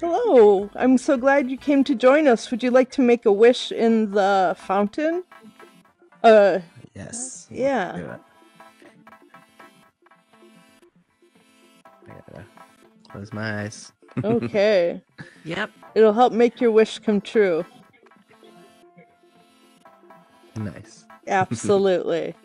Hello, I'm so glad you came to join us. Would you like to make a wish in the fountain? Yes. Yeah. Do it. I gotta close my eyes. Okay. Yep. It'll help make your wish come true. Nice. Absolutely.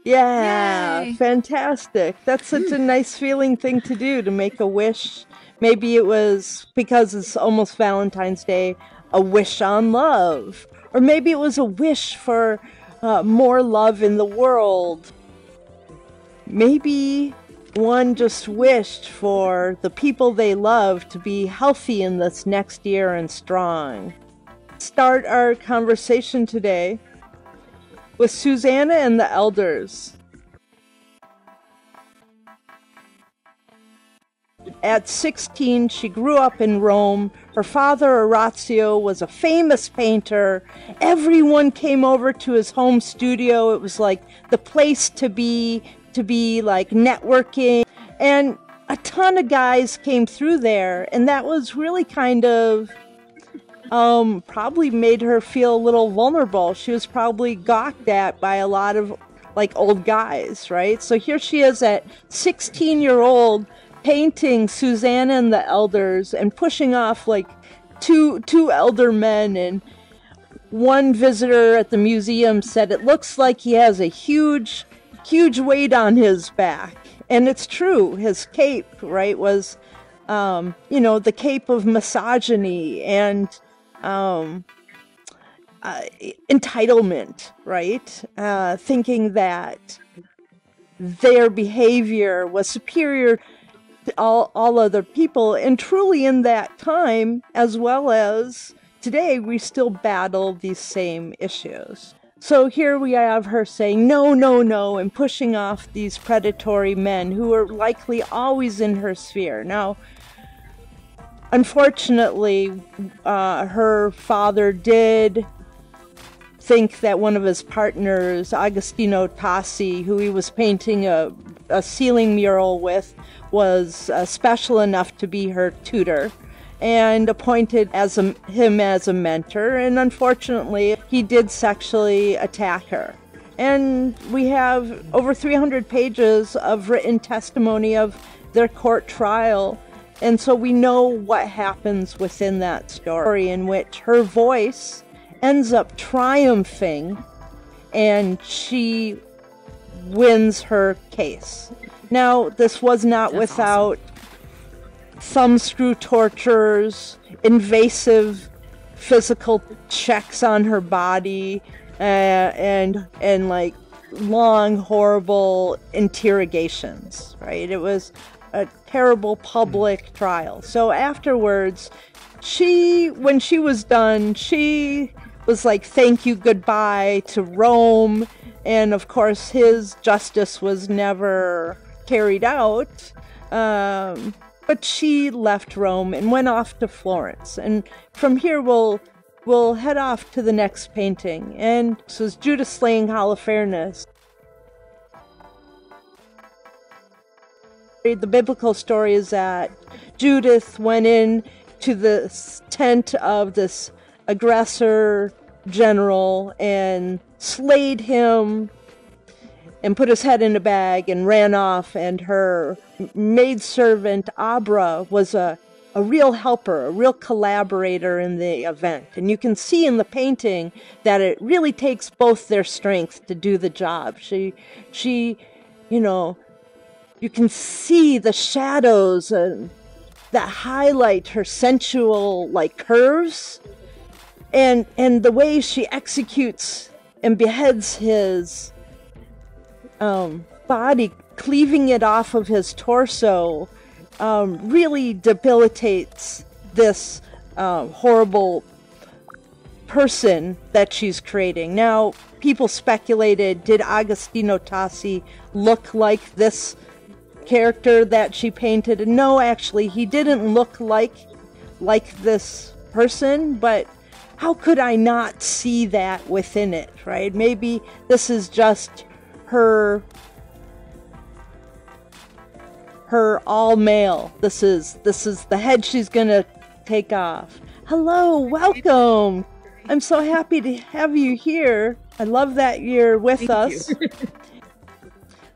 Yeah, Yay! fantastic. That's such a nice feeling thing to do, to make a wish. Maybe it was because it's almost Valentine's Day, a wish on love. Or maybe it was a wish for more love in the world. Maybe one just wished for the people they love to be healthy in this next year and strong. Start our conversation today with Susanna and the elders. At 16, she grew up in Rome. Her father, Orazio, was a famous painter. Everyone came over to his home studio. It was like the place to be like networking. And a ton of guys came through there, and that was really kind of probably made her feel a little vulnerable. She was probably gawked at by a lot of like old guys, right? So here she is at 16-year-old painting Susanna and the elders and pushing off like two elder men. And one visitor at the museum said it looks like he has a huge weight on his back. And it's true. His cape, right, was the cape of misogyny and entitlement, right? Thinking that their behavior was superior to all other people. And truly in that time, as well as today, we still battle these same issues. So here we have her saying, no, no, no, and pushing off these predatory men who are likely always in her sphere. Now, unfortunately, her father did think that one of his partners, Agostino Tassi, who he was painting a ceiling mural with, was special enough to be her tutor, and appointed him as a mentor. And unfortunately, he did sexually attack her. And we have over 300 pages of written testimony of their court trial. And so we know what happens within that story, in which her voice ends up triumphing and she wins her case. Now, this was not That's without thumbscrew tortures, invasive physical checks on her body, and like long, horrible interrogations, right? It was a terrible public trial. So afterwards, when she was done, she was like, thank you, goodbye to Rome. And of course, his justice was never carried out. But she left Rome and went off to Florence. And from here, we'll head off to the next painting. And this is Judith slaying Holofernes. The biblical story is that Judith went in to the tent of this aggressor general and slayed him and put his head in a bag and ran off. And her maidservant, Abra, was a real helper, a real collaborator in the event. And you can see in the painting that it really takes both their strength to do the job. She you can see the shadows that highlight her sensual like curves, and the way she executes and beheads his body, cleaving it off of his torso, really debilitates this horrible person that she's creating. Now, people speculated, did Agostino Tassi look like this character that she painted? And no, actually, he didn't look like this person, but how could I not see that within it, right? Maybe this is just her all male. This is the head she's gonna take off. Hello, welcome. I'm so happy to have you here. I love that you're with us.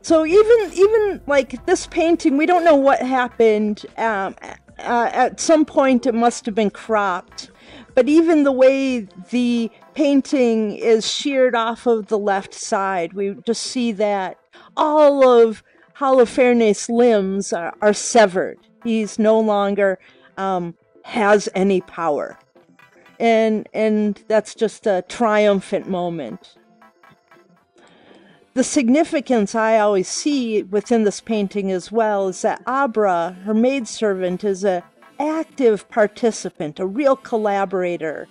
So even like this painting, we don't know what happened. At some point, it must have been cropped. But even the way the painting is sheared off of the left side, we just see that all of Holofernes' limbs are severed. He's no longer has any power. And that's just a triumphant moment. The significance I always see within this painting as well is that Abra, her maidservant, is an active participant, a real collaborator.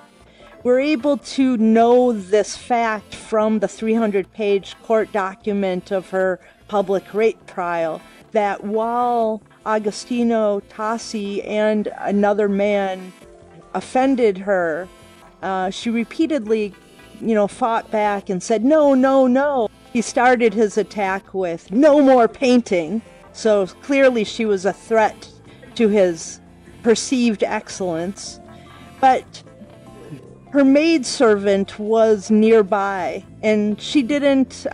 We're able to know this fact from the 300-page court document of her public rape trial, that while Agostino Tassi and another man offended her, she repeatedly, fought back and said, no, no, no. He started his attack with, no more painting. So clearly she was a threat to his perceived excellence. But her maidservant was nearby, and she didn't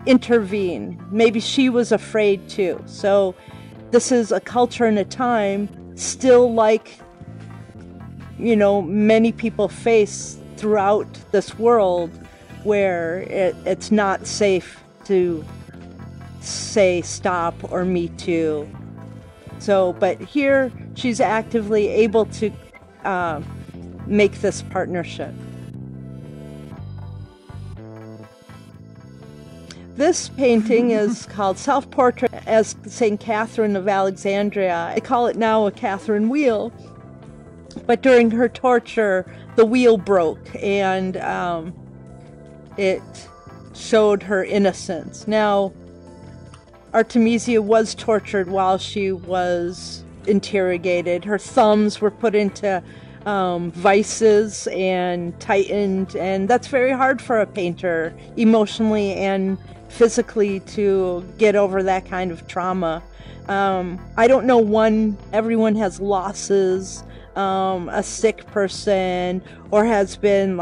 intervene. Maybe she was afraid too. So this is a culture and a time still like, many people face throughout this world, where it's not safe to say stop or me too. So, but here she's actively able to make this partnership. This painting is called Self-Portrait as St. Catherine of Alexandria. I call it now a Catherine wheel. But during her torture, the wheel broke, and it showed her innocence. Now, Artemisia was tortured while she was interrogated. Her thumbs were put into vices and tightened, and that's very hard for a painter, emotionally and physically, to get over that kind of trauma. I don't know everyone has losses, a sick person, or has been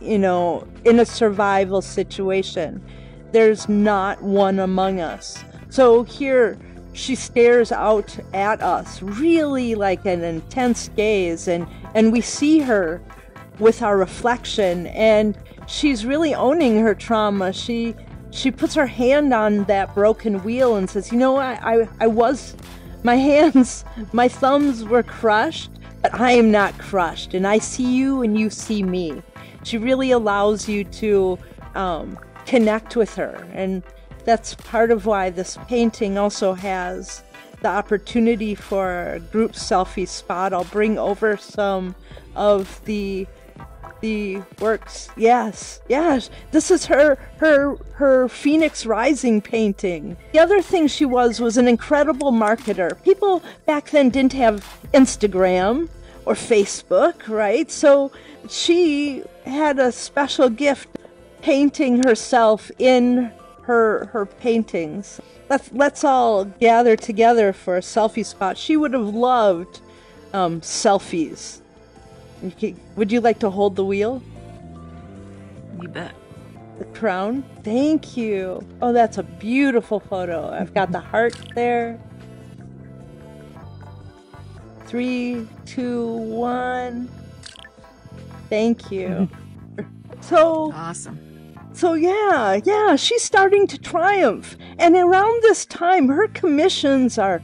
in a survival situation. There's not one among us. So here she stares out at us, really like an intense gaze, and we see her with our reflection, and she's really owning her trauma. She puts her hand on that broken wheel and says, my thumbs were crushed, but I am not crushed, and I see you and you see me. She really allows you to connect with her, and that's part of why this painting also has the opportunity for a group selfie spot. I'll bring over some of the works. Yes, this is her Phoenix Rising painting. The other thing she was an incredible marketer. People back then didn't have Instagram or Facebook, right? So she had a special gift, painting herself in her paintings. Let's all gather together for a selfie spot. She would have loved selfies. Would you like to hold the wheel? You bet. The crown? Thank you. Oh, that's a beautiful photo. I've got the heart there. 3, 2, 1. Thank you. So awesome. So yeah, she's starting to triumph. And around this time, her commissions are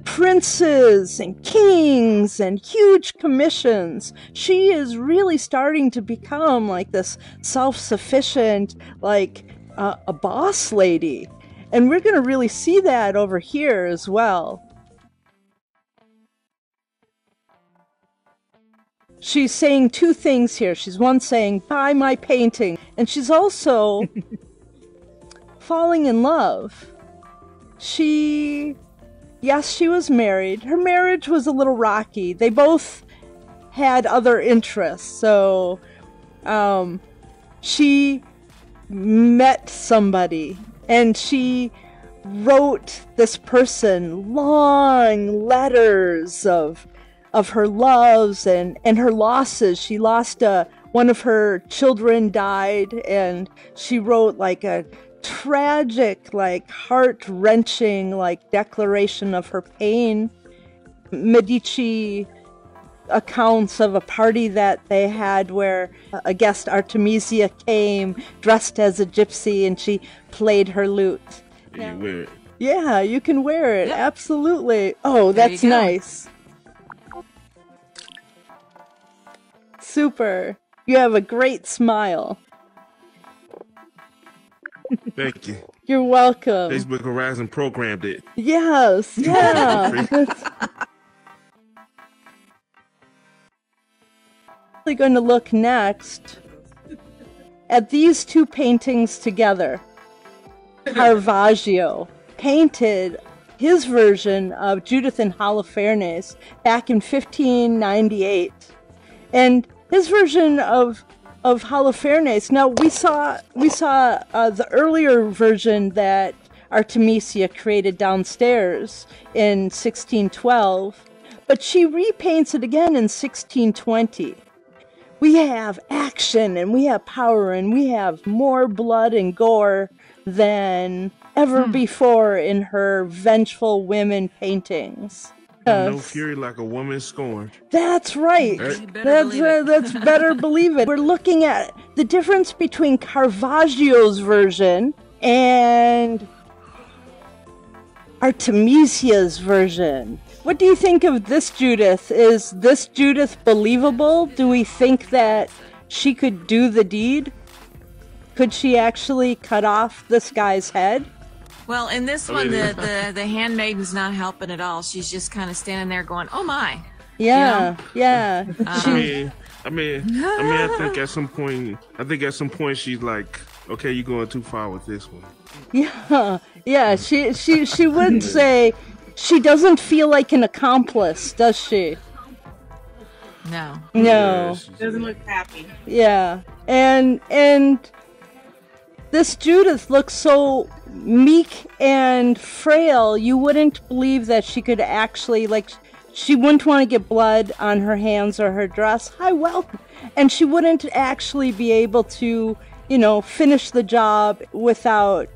princes and kings and huge commissions. She is really starting to become like this self-sufficient, like a boss lady. And we're going to really see that over here as well. She's saying two things here. She's saying, buy my painting. And she's also falling in love. Yes, she was married. Her marriage was a little rocky. They both had other interests. So she met somebody, and she wrote this person long letters of her loves and her losses. She lost one of her children died, and she wrote like a tragic, like heart-wrenching, like declaration of her pain. Medici accounts of a party that they had where a guest, Artemisia, came dressed as a gypsy and she played her lute. You wear it. Yeah, you can wear it. Yep. Absolutely. Oh, that's nice. Super. You have a great smile. Thank you. You're welcome. Facebook Horizon programmed it. Yes, yeah. We're going to look next at these two paintings together. Caravaggio painted his version of Judith and Holofernes back in 1598. And his version of Holofernes, now we saw the earlier version that Artemisia created downstairs in 1612, but she repaints it again in 1620. We have action and we have power and we have more blood and gore than ever before in her vengeful women paintings. No fury like a woman scorned. That's right. That's better believe it. We're looking at the difference between Caravaggio's version and Artemisia's version. What do you think of this Judith? Is this Judith believable? Do we think that she could do the deed? Could she actually cut off this guy's head? Well, in this one, the handmaiden's not helping at all. She's just kind of standing there going, "Oh my." Yeah, yeah. I think at some point she's like, okay, you're going too far with this one. Yeah. She would say she doesn't feel like an accomplice, does she? No. No. Doesn't look happy. Yeah, and this Judith looks so meek and frail, you wouldn't believe that she could actually, like, she wouldn't want to get blood on her hands or her dress. And she wouldn't actually be able to, finish the job without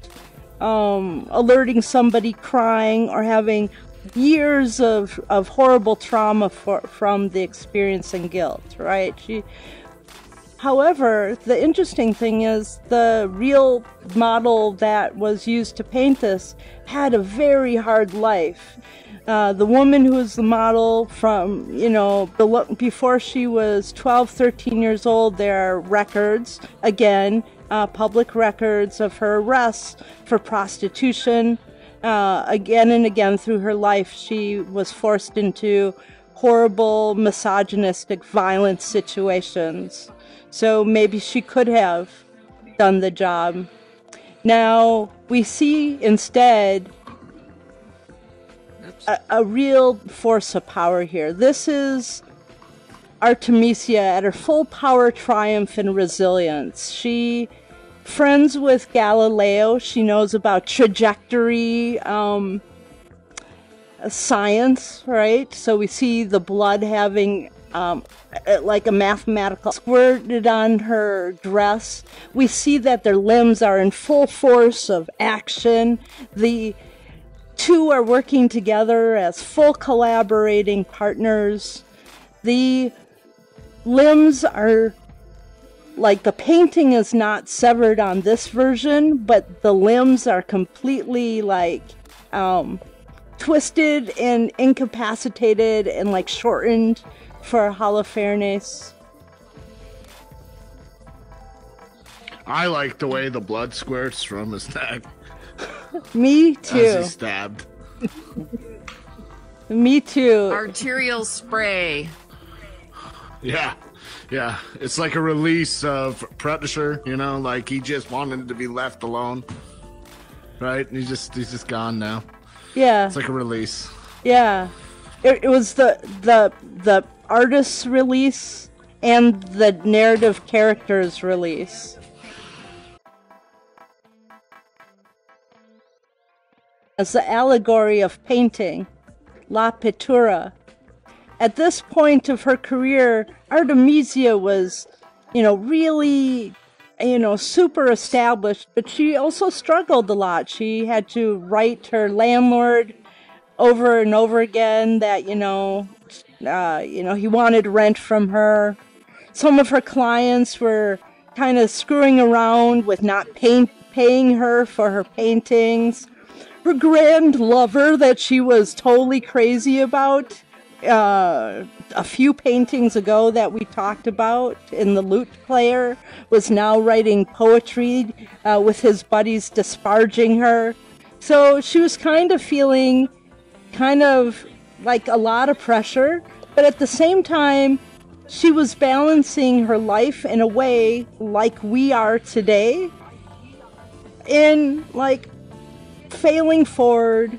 alerting somebody crying or having years of horrible trauma from the experience and guilt, right? However, the interesting thing is the real model that was used to paint this had a very hard life. The woman who was the model from, before she was 12, 13 years old, there are records, again, public records of her arrests for prostitution. Again and again through her life, she was forced into horrible, misogynistic, violent situations. So maybe she could have done the job. Now, we see instead a real force of power here. This is Artemisia at her full power, triumph, and resilience. She friends with Galileo. She knows about trajectory, science, right? So we see the blood having like a mathematical squirted on her dress. We see that their limbs are in full force of action. The two are working together as full collaborating partners. The limbs are, like, the painting is not severed on this version, but the limbs are completely, like, twisted and incapacitated and, like, shortened for Holofernes. I like the way the blood squirts from his neck. Me too. As he's stabbed. Me too. Arterial spray. Yeah. It's like a release of Predator, like he just wanted to be left alone. Right? And he's just gone now. Yeah. It's like a release. Yeah. It was the artist's release and the narrative character's release. As the allegory of painting, La Pittura. at this point of her career, Artemisia was, really, super established, but she also struggled a lot. She had to write her landlord over and over again that, he wanted rent from her. Some of her clients were kind of screwing around with not paying her for her paintings. Her grand lover that she was totally crazy about a few paintings ago that we talked about in The Lute Player was now writing poetry with his buddies disparaging her. So she was kind of feeling like a lot of pressure, but at the same time, she was balancing her life in a way like we are today, in like failing forward,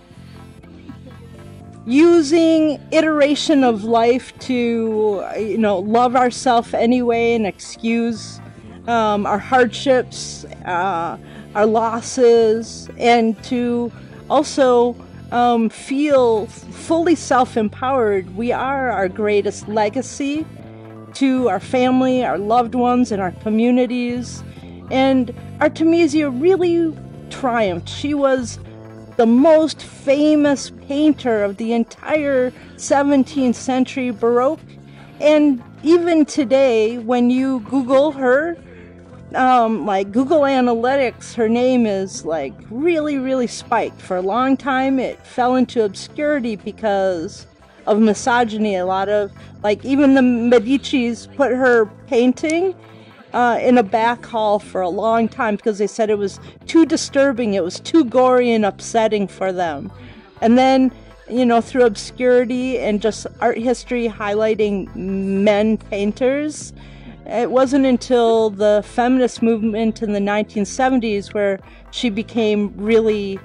using iteration of life to, love ourselves anyway and excuse our hardships, our losses, and to also feel fully self-empowered. We are our greatest legacy to our family, our loved ones, and our communities. And Artemisia really triumphed. She was the most famous painter of the entire 17th century Baroque. And even today, when you Google her, like Google Analytics, her name is like really, really spiked. For a long time, it fell into obscurity because of misogyny. A lot of, like, even the Medicis put her painting in a back hall for a long time because they said it was too disturbing, it was too gory and upsetting for them. And then, through obscurity and just art history highlighting men painters, it wasn't until the feminist movement in the 1970s where she became really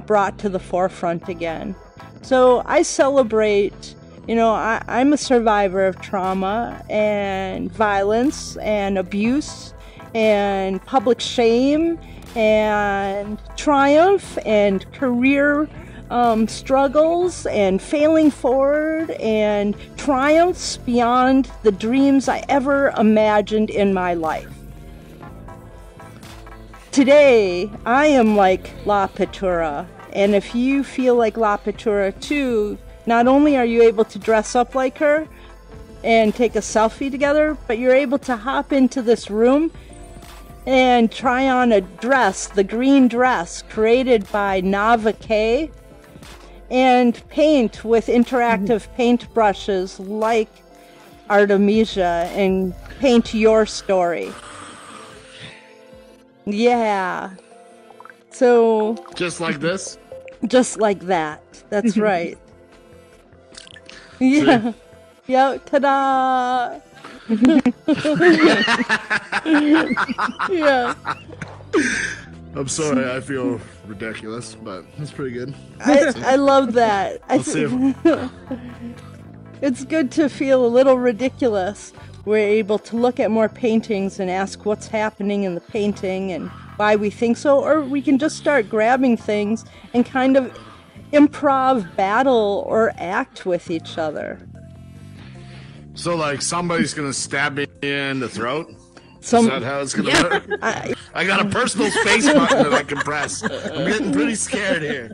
brought to the forefront again. So I celebrate, I'm a survivor of trauma and violence and abuse and public shame and triumph and career struggles and failing forward and triumphs beyond the dreams I ever imagined in my life. Today, I am like La Pittura, and if you feel like La Pittura too, not only are you able to dress up like her and take a selfie together, but you're able to hop into this room and try on a dress, the green dress created by Nava K, and paint with interactive paint brushes like Artemisia and paint your story. Yeah. So... Just like this? Just like that. That's right. Yeah. Yeah, ta-da! Yeah. I'm sorry, I feel ridiculous, but that's pretty good. I love that. Let's see if... It's good to feel a little ridiculous. We're able to look at more paintings and ask what's happening in the painting and why we think so, or we can just start grabbing things and kind of improv battle or act with each other. So, like, somebody's gonna stab me in the throat? Is that how it's gonna work? I got a personal space button that I can press. I'm getting pretty scared here.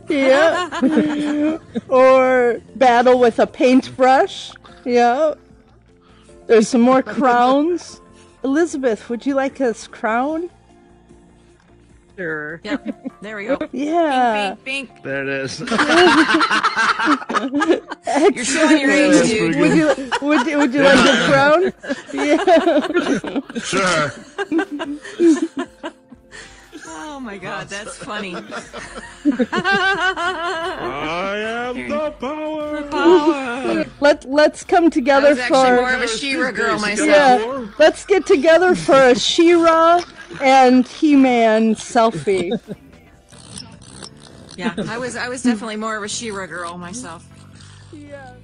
Yeah. Or battle with a paintbrush. Yeah. There's some more crowns. Elizabeth, would you like a crown? Sure. Yep. There we go. Yeah. Bink, bink, bink. There it is. You're showing your age, dude. Would you like a crown? Yeah. Sure. Oh my God, that's funny. I am the power. Power. Let's come I together was actually for more of a She-Ra girl myself. yeah. Let's get together for a She-Ra and He-Man selfie. Yeah, I was definitely more of a She-Ra girl myself. Yeah.